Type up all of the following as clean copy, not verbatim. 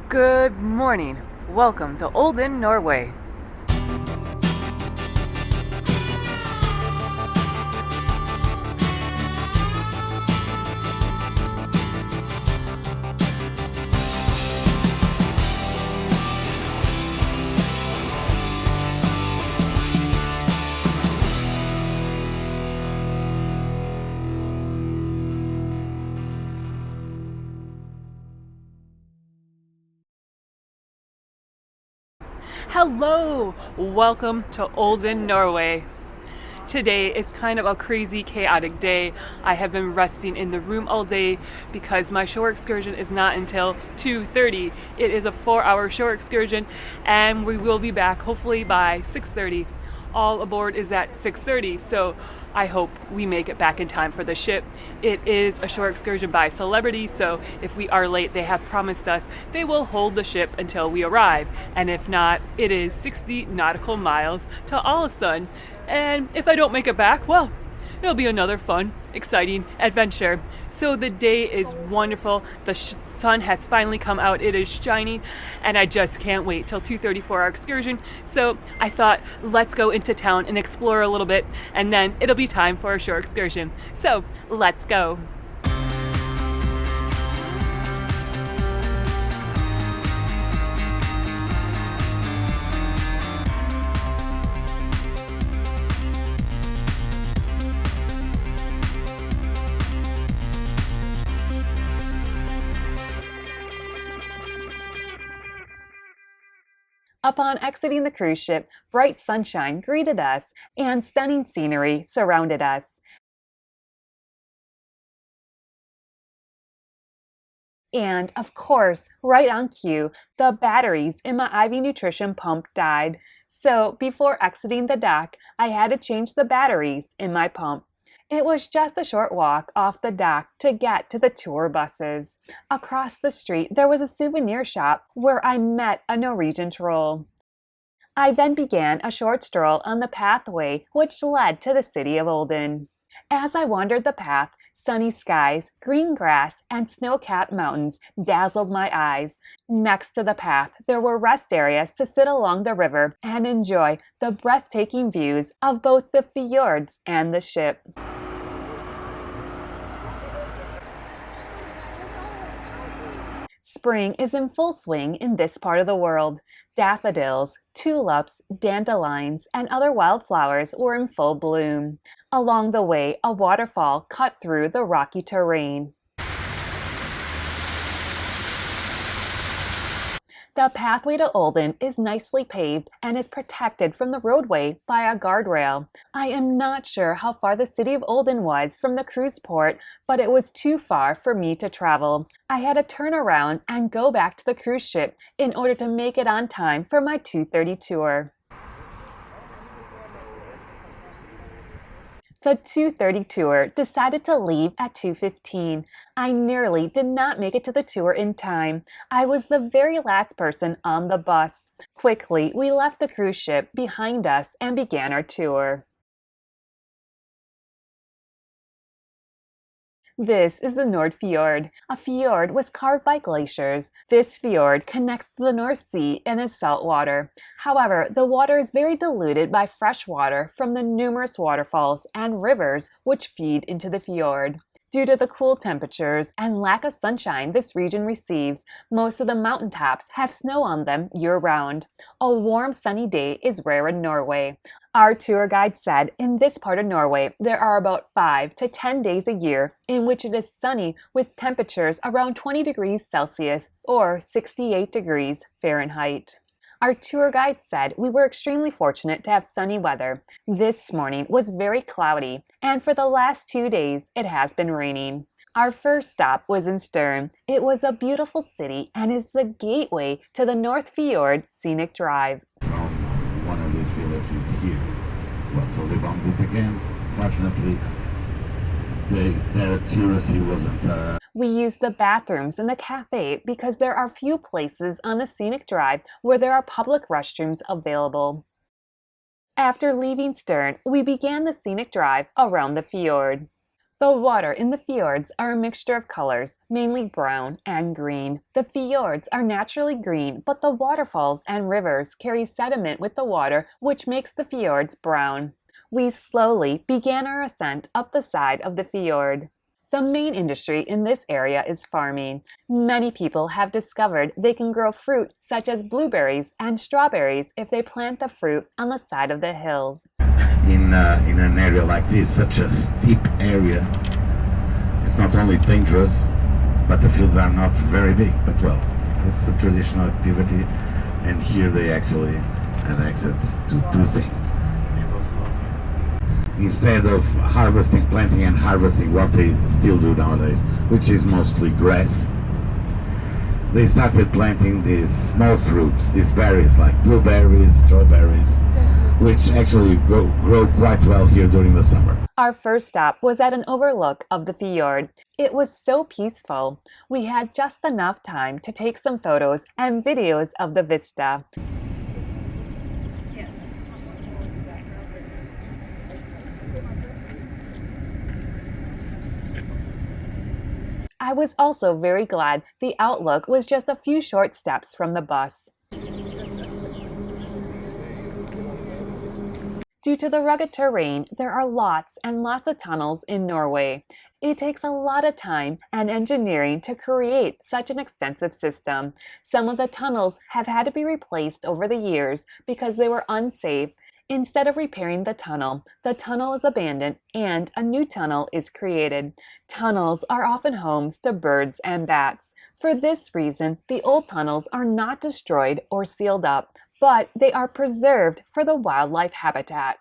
Good morning. Welcome to Olden, Norway. Hello! Welcome to Olden, Norway. Today is kind of a crazy, chaotic day. I have been resting in the room all day because my shore excursion is not until 2:30. It is a 4-hour shore excursion and we will be back hopefully by 6:30. All aboard is at 6:30, so I hope we make it back in time for the ship. It is a shore excursion by celebrity, so if we are late, they have promised us they will hold the ship until we arrive. And if not, it is 60 nautical miles to Ålesund. And if I don't make it back, well, it'll be another fun, exciting adventure. So the day is wonderful. The sun has finally come out. It is shining, and I just can't wait till 2:30 for our excursion. So I thought, let's go into town and explore a little bit, and then it'll be time for a shore excursion. So let's go. Upon exiting the cruise ship, bright sunshine greeted us and stunning scenery surrounded us. And of course, right on cue, the batteries in my IV nutrition pump died. So before exiting the dock, I had to change the batteries in my pump. It was just a short walk off the dock to get to the tour buses. Across the street, there was a souvenir shop where I met a Norwegian troll. I then began a short stroll on the pathway which led to the city of Olden. As I wandered the path, sunny skies, green grass, and snow-capped mountains dazzled my eyes. Next to the path, there were rest areas to sit along the river and enjoy the breathtaking views of both the fjords and the ship. Spring is in full swing in this part of the world. Daffodils, tulips, dandelions, and other wildflowers were in full bloom. Along the way, a waterfall cut through the rocky terrain. The pathway to Olden is nicely paved and is protected from the roadway by a guardrail. I am not sure how far the city of Olden was from the cruise port, but it was too far for me to travel. I had to turn around and go back to the cruise ship in order to make it on time for my 2:30 tour. The 2:30 tour decided to leave at 2:15. I nearly did not make it to the tour in time. I was the very last person on the bus. Quickly, we left the cruise ship behind us and began our tour. This is the Nordfjord. A fjord was carved by glaciers. This fjord connects to the North Sea and is salt water. However, the water is very diluted by fresh water from the numerous waterfalls and rivers which feed into the fjord. Due to the cool temperatures and lack of sunshine this region receives, most of the mountaintops have snow on them year-round. A warm, sunny day is rare in Norway. Our tour guide said in this part of Norway, there are about 5 to 10 days a year in which it is sunny with temperatures around 20 degrees Celsius or 68 degrees Fahrenheit. Our tour guide said we were extremely fortunate to have sunny weather. This morning was very cloudy, and for the last 2 days it has been raining. Our first stop was in Stern. It was a beautiful city and is the gateway to the Nordfjord Scenic Drive. One of these villages is here. Well, so they bombed it again. Fortunately, their accuracy wasn't We used the bathrooms in the cafe because there are few places on the scenic drive where there are public restrooms available. After leaving Stern, we began the scenic drive around the fjord. The water in the fjords are a mixture of colors, mainly brown and green. The fjords are naturally green, but the waterfalls and rivers carry sediment with the water, which makes the fjords brown. We slowly began our ascent up the side of the fjord. The main industry in this area is farming. Many people have discovered they can grow fruit such as blueberries and strawberries if they plant the fruit on the side of the hills. In an area like this, such a steep area, it's not only dangerous, but the fields are not very big. But well, it's a traditional activity, and here they actually have access to do things. Instead of planting and harvesting what they still do nowadays, which is mostly grass, they started planting these small fruits, these berries like blueberries, strawberries, which actually grow quite well here during the summer. Our first stop was at an overlook of the fjord. It was so peaceful. We had just enough time to take some photos and videos of the vista. I was also very glad the outlook was just a few short steps from the bus. Due to the rugged terrain, there are lots and lots of tunnels in Norway. It takes a lot of time and engineering to create such an extensive system. Some of the tunnels have had to be replaced over the years because they were unsafe. Instead of repairing the tunnel is abandoned and a new tunnel is created. Tunnels are often homes to birds and bats. For this reason, the old tunnels are not destroyed or sealed up, but they are preserved for the wildlife habitat.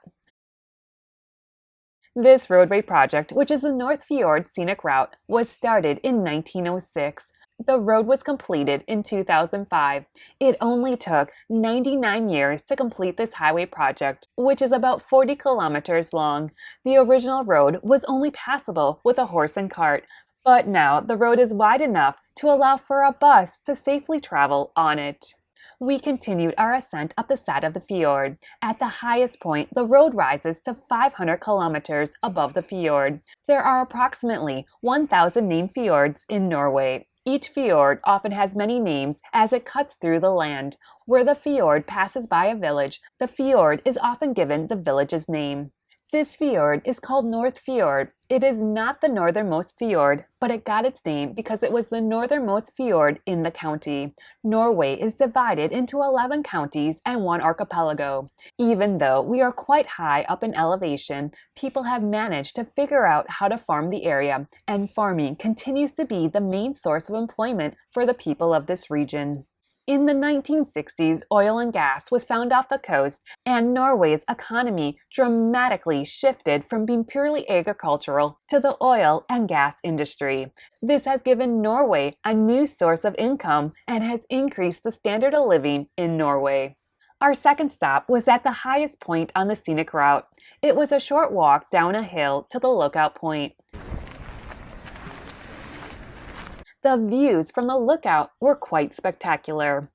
This roadway project, which is the Nordfjord Scenic Route, was started in 1906. The road was completed in 2005. It only took 99 years to complete this highway project, which is about 40 kilometers long. The original road was only passable with a horse and cart, but now the road is wide enough to allow for a bus to safely travel on it. We continued our ascent up the side of the fjord. At the highest point, the road rises to 500 kilometers above the fjord. There are approximately 1,000 named fjords in Norway. Each fjord often has many names as it cuts through the land. Where the fjord passes by a village, the fjord is often given the village's name. This fjord is called Nordfjord. It is not the northernmost fjord, but it got its name because it was the northernmost fjord in the county. Norway is divided into 11 counties and one archipelago. Even though we are quite high up in elevation, people have managed to figure out how to farm the area, and farming continues to be the main source of employment for the people of this region. In the 1960s, oil and gas was found off the coast, and Norway's economy dramatically shifted from being purely agricultural to the oil and gas industry. This has given Norway a new source of income and has increased the standard of living in Norway. Our second stop was at the highest point on the scenic route. It was a short walk down a hill to the lookout point. The views from the lookout were quite spectacular.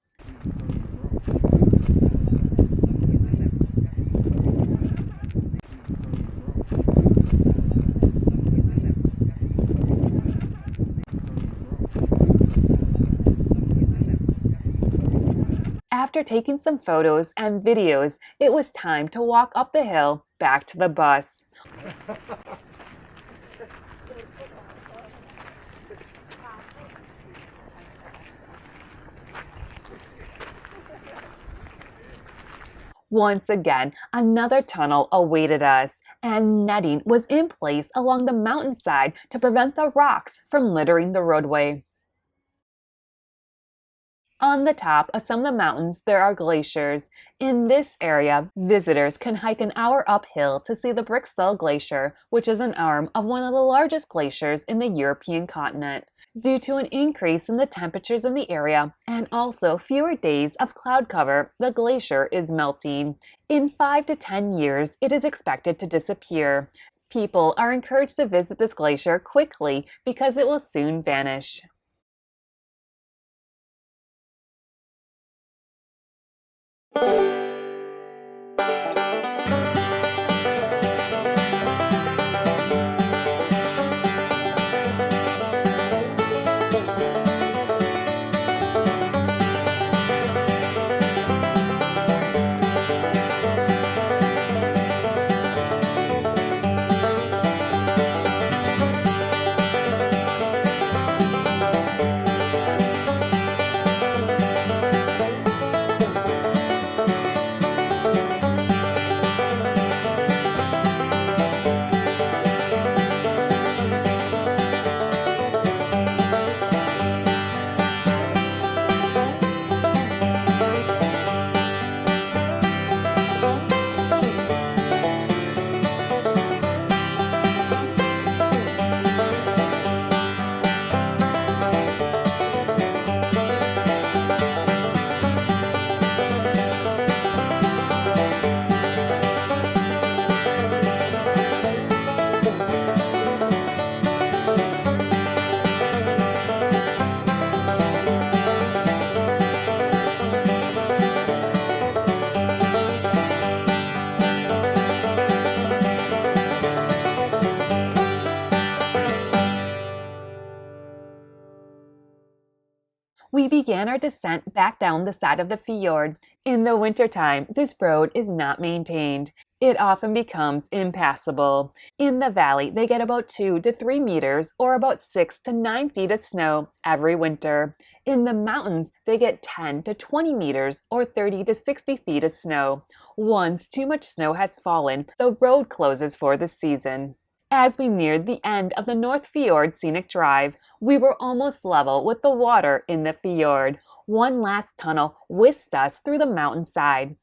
After taking some photos and videos, it was time to walk up the hill back to the bus. Once again, another tunnel awaited us, and netting was in place along the mountainside to prevent the rocks from littering the roadway. On the top of some of the mountains, there are glaciers. In this area, visitors can hike an hour uphill to see the Briskdal Glacier, which is an arm of one of the largest glaciers in the European continent. Due to an increase in the temperatures in the area and also fewer days of cloud cover, the glacier is melting. In 5 to 10 years, it is expected to disappear. People are encouraged to visit this glacier quickly because it will soon vanish. we began our descent back down the side of the fjord. In the wintertime, this road is not maintained. It often becomes impassable. In the valley, they get about 2 to 3 meters or about 6 to 9 feet of snow every winter. In the mountains, they get 10 to 20 meters or 30 to 60 feet of snow. Once too much snow has fallen, the road closes for the season. As we neared the end of the Nordfjord Scenic Drive, we were almost level with the water in the fjord. One last tunnel whisked us through the mountainside.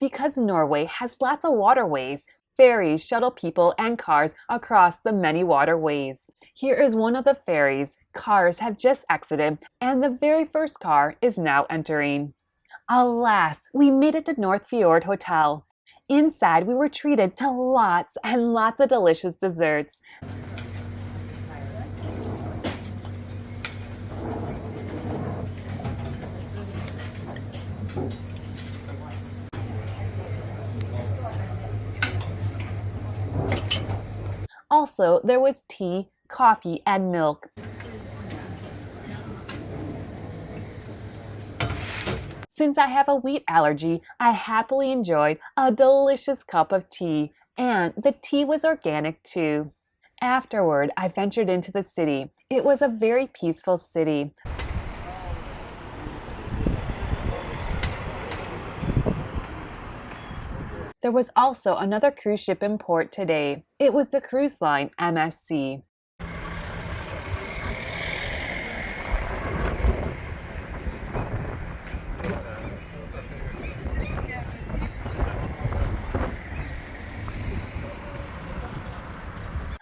Because Norway has lots of waterways, ferries shuttle people and cars across the many waterways. Here is one of the ferries. Cars have just exited, and the very first car is now entering. Alas, we made it to Nordfjord Hotel. Inside, we were treated to lots and lots of delicious desserts. Also, there was tea, coffee, and milk. Since I have a wheat allergy, I happily enjoyed a delicious cup of tea, and the tea was organic too. Afterward, I ventured into the city. It was a very peaceful city. There was also another cruise ship in port today. It was the cruise line MSC.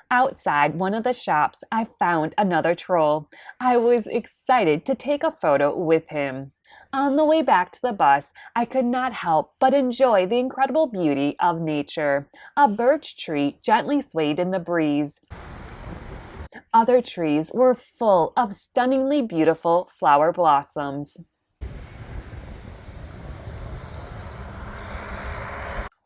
Outside one of the shops, I found another troll. I was excited to take a photo with him. On the way back to the bus, I could not help but enjoy the incredible beauty of nature. A birch tree gently swayed in the breeze. Other trees were full of stunningly beautiful flower blossoms.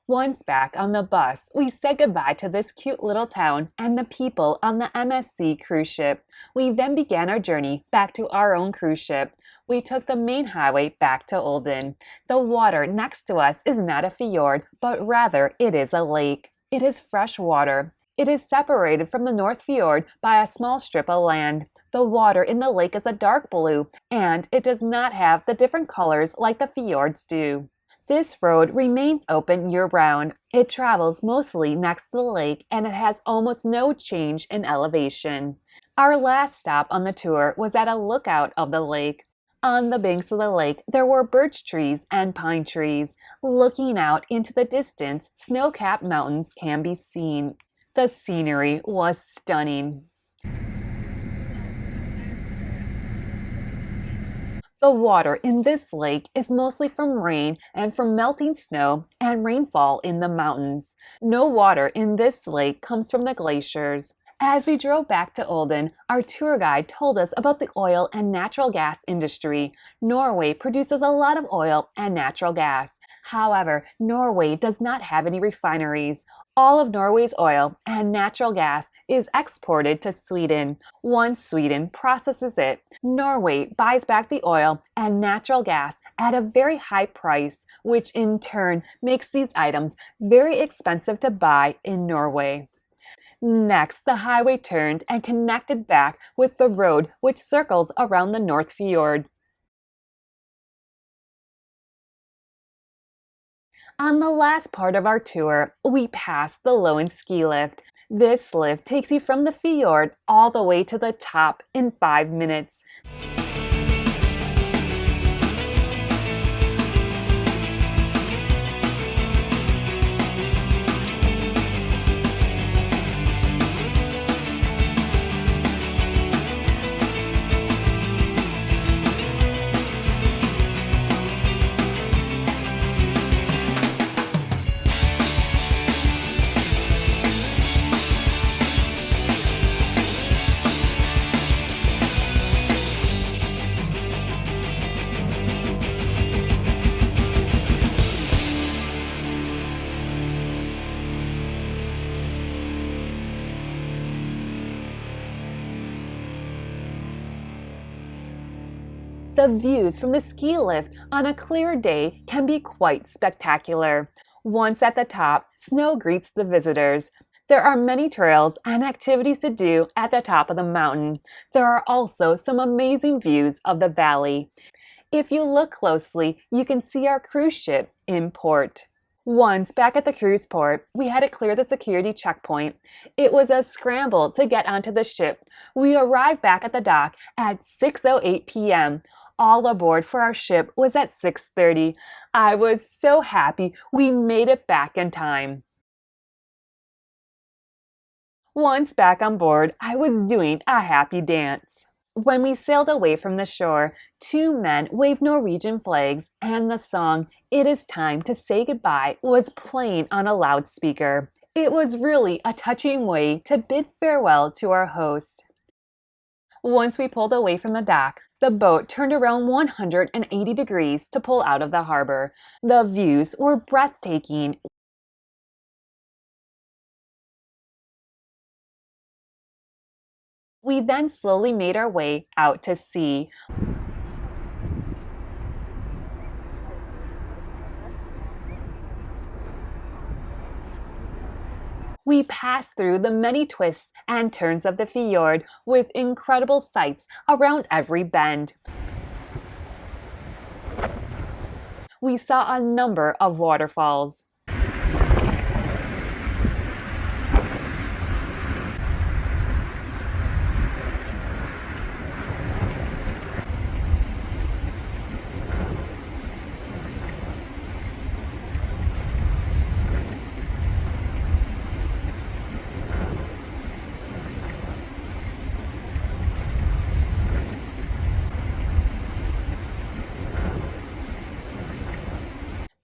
Once back on the bus, we said goodbye to this cute little town and the people on the MSC cruise ship. We then began our journey back to our own cruise ship. We took the main highway back to Olden. The water next to us is not a fjord, but rather it is a lake. It is fresh water. It is separated from the Nordfjord by a small strip of land. The water in the lake is a dark blue, and it does not have the different colors like the fjords do. This road remains open year-round. It travels mostly next to the lake, and it has almost no change in elevation. Our last stop on the tour was at a lookout of the lake. On the banks of the lake, there were birch trees and pine trees. Looking out into the distance, snow-capped mountains can be seen. The scenery was stunning. The water in this lake is mostly from rain and from melting snow and rainfall in the mountains. No water in this lake comes from the glaciers. As we drove back to Olden, our tour guide told us about the oil and natural gas industry. Norway produces a lot of oil and natural gas. However, Norway does not have any refineries. All of Norway's oil and natural gas is exported to Sweden. Once Sweden processes it, Norway buys back the oil and natural gas at a very high price, which in turn makes these items very expensive to buy in Norway. Next, the highway turned and connected back with the road which circles around the Nordfjord. On the last part of our tour, we passed the Loen Skylift. This lift takes you from the fjord all the way to the top in 5 minutes. The views from the ski lift on a clear day can be quite spectacular. Once at the top, snow greets the visitors. There are many trails and activities to do at the top of the mountain. There are also some amazing views of the valley. If you look closely, you can see our cruise ship in port. Once back at the cruise port, we had to clear the security checkpoint. It was a scramble to get onto the ship. We arrived back at the dock at 6:08 p.m. All aboard for our ship was at 6:30. I was so happy we made it back in time. Once back on board, I was doing a happy dance. When we sailed away from the shore, two men waved Norwegian flags and the song "It Is Time to Say Goodbye" was playing on a loudspeaker. It was really a touching way to bid farewell to our host. Once we pulled away from the dock, the boat turned around 180 degrees to pull out of the harbor. The views were breathtaking. We then slowly made our way out to sea. We passed through the many twists and turns of the fjord with incredible sights around every bend. We saw a number of waterfalls.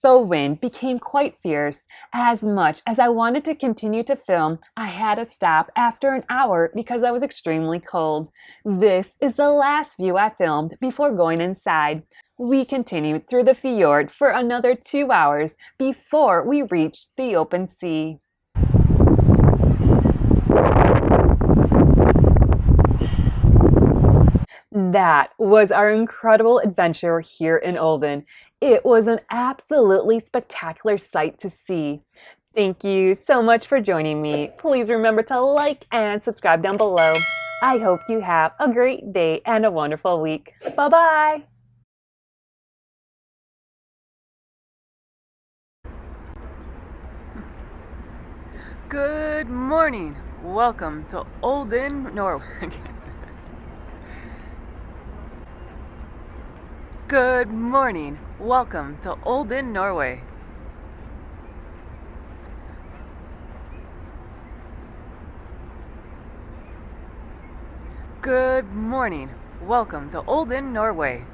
The wind became quite fierce. As much as I wanted to continue to film, I had to stop after an hour because I was extremely cold. This is the last view I filmed before going inside. We continued through the fjord for another 2 hours before we reached the open sea. That was our incredible adventure here in Olden. It was an absolutely spectacular sight to see. Thank you so much for joining me. Please remember to like and subscribe down below. I hope you have a great day and a wonderful week. Bye-bye. Good morning. Welcome to Olden, Norway. Good morning. Welcome to Olden, Norway. Good morning. Welcome to Olden, Norway.